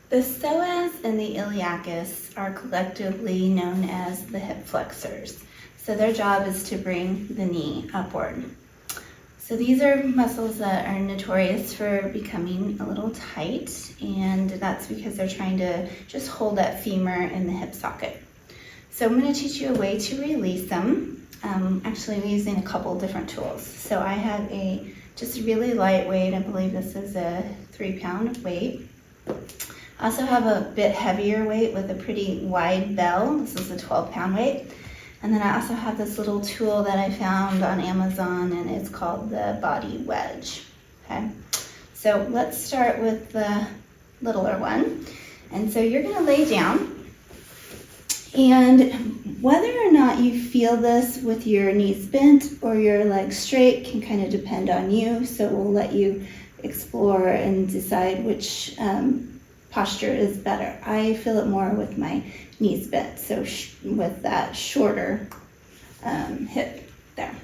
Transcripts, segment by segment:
The psoas and the iliacus are collectively known as the hip flexors. So their job is to bring the knee upward. So these are muscles that are notorious for becoming a little tight, and that's because they're trying to just hold that femur in the hip socket. So I'm going to teach you a way to release them. Actually, I'm using a couple different tools. So I have a just really lightweight, I believe this is a 3-pound weight. I also have a bit heavier weight with a pretty wide bell. This is a 12-pound weight. And then I also have this little tool that I found on Amazon, and it's called the body wedge. Okay, so let's start with the littler one. And so you're going to lay down, and whether or not you feel this with your knees bent or your legs straight can kind of depend on you. So we'll let you explore and decide which posture is better. I feel it more with my knees bent, so with that shorter hip there.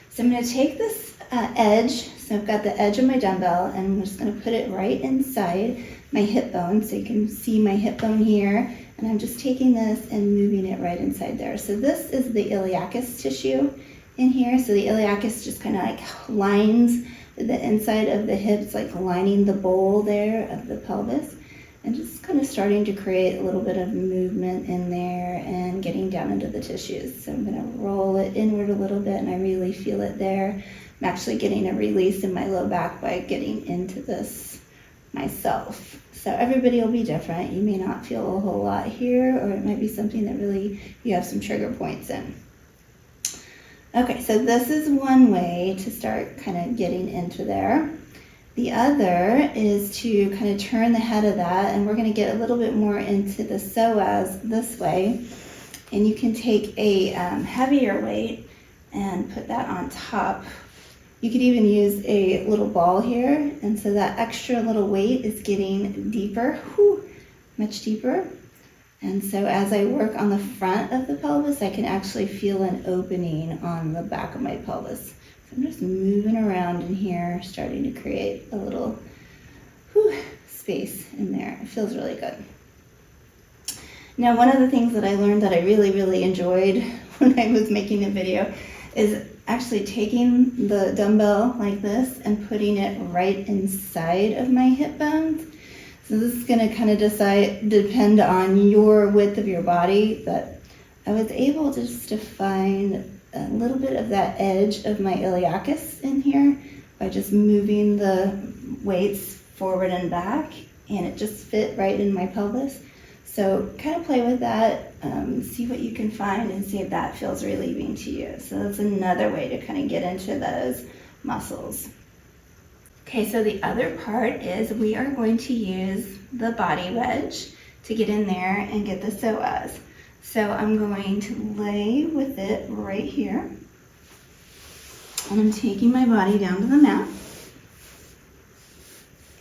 So I'm going to take this edge, so I've got the edge of my dumbbell, and I'm just going to put it right inside my hip bone, so you can see my hip bone here, and I'm just taking this and moving it right inside there. So this is the iliacus tissue in here, so the iliacus just kind of like lines the inside of the hips, like lining the bowl there of the pelvis. And just kind of starting to create a little bit of movement in there and getting down into the tissues. So I'm going to roll it inward a little bit, and I really feel it there. I'm actually getting a release in my low back by getting into this myself. So everybody will be different. You may not feel a whole lot here, or it might be something that really you have some trigger points in. Okay, so this is one way to start kind of getting into there. The other is to kind of turn the head of that, and we're going to get a little bit more into the psoas this way. And you can take a heavier weight and put that on top. You could even use a little ball here, and so that extra little weight is getting deeper, much deeper. And so as I work on the front of the pelvis, I can actually feel an opening on the back of my pelvis. I'm just moving around in here, starting to create a little space in there. It feels really good. Now, one of the things that I learned that I really, really enjoyed when I was making the video is actually taking the dumbbell like this and putting it right inside of my hip bones. So this is going to kind of depend on your width of your body, but I was able just to find a little bit of that edge of my iliacus in here by just moving the weights forward and back, and it just fit right in my pelvis. So kind of play with that, see what you can find, and see if that feels relieving to you. So that's another way to kind of get into those muscles. Okay, so the other part is we are going to use the body wedge to get in there and get the psoas. So I'm going to lay with it right here, and I'm taking my body down to the mat,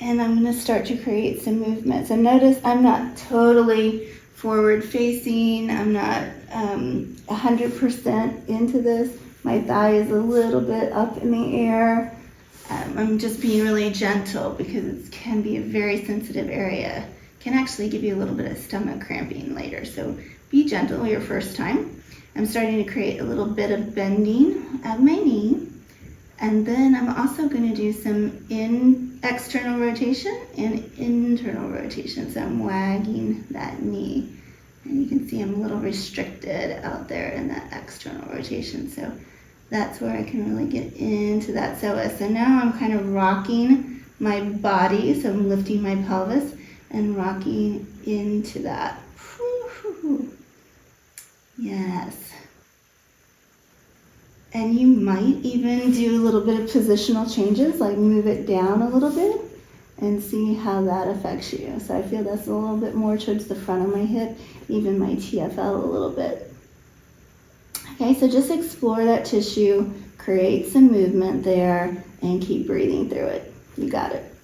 and I'm going to start to create some movements. And notice I'm not totally forward facing, I'm not 100% into this. My thigh is a little bit up in the air. I'm just being really gentle because it can be a very sensitive area. It can actually give you a little bit of stomach cramping later, so be gentle your first time. I'm starting to create a little bit of bending of my knee, and then I'm also going to do some external rotation and internal rotation. So I'm wagging that knee, and you can see I'm a little restricted out there in that external rotation. So that's where I can really get into that psoas. So now I'm kind of rocking my body, so I'm lifting my pelvis and rocking into that. Yes. And you might even do a little bit of positional changes, like move it down a little bit and see how that affects you. So I feel that's a little bit more towards the front of my hip, even my TFL a little bit. Okay, so just explore that tissue, create some movement there, and keep breathing through it. You got it.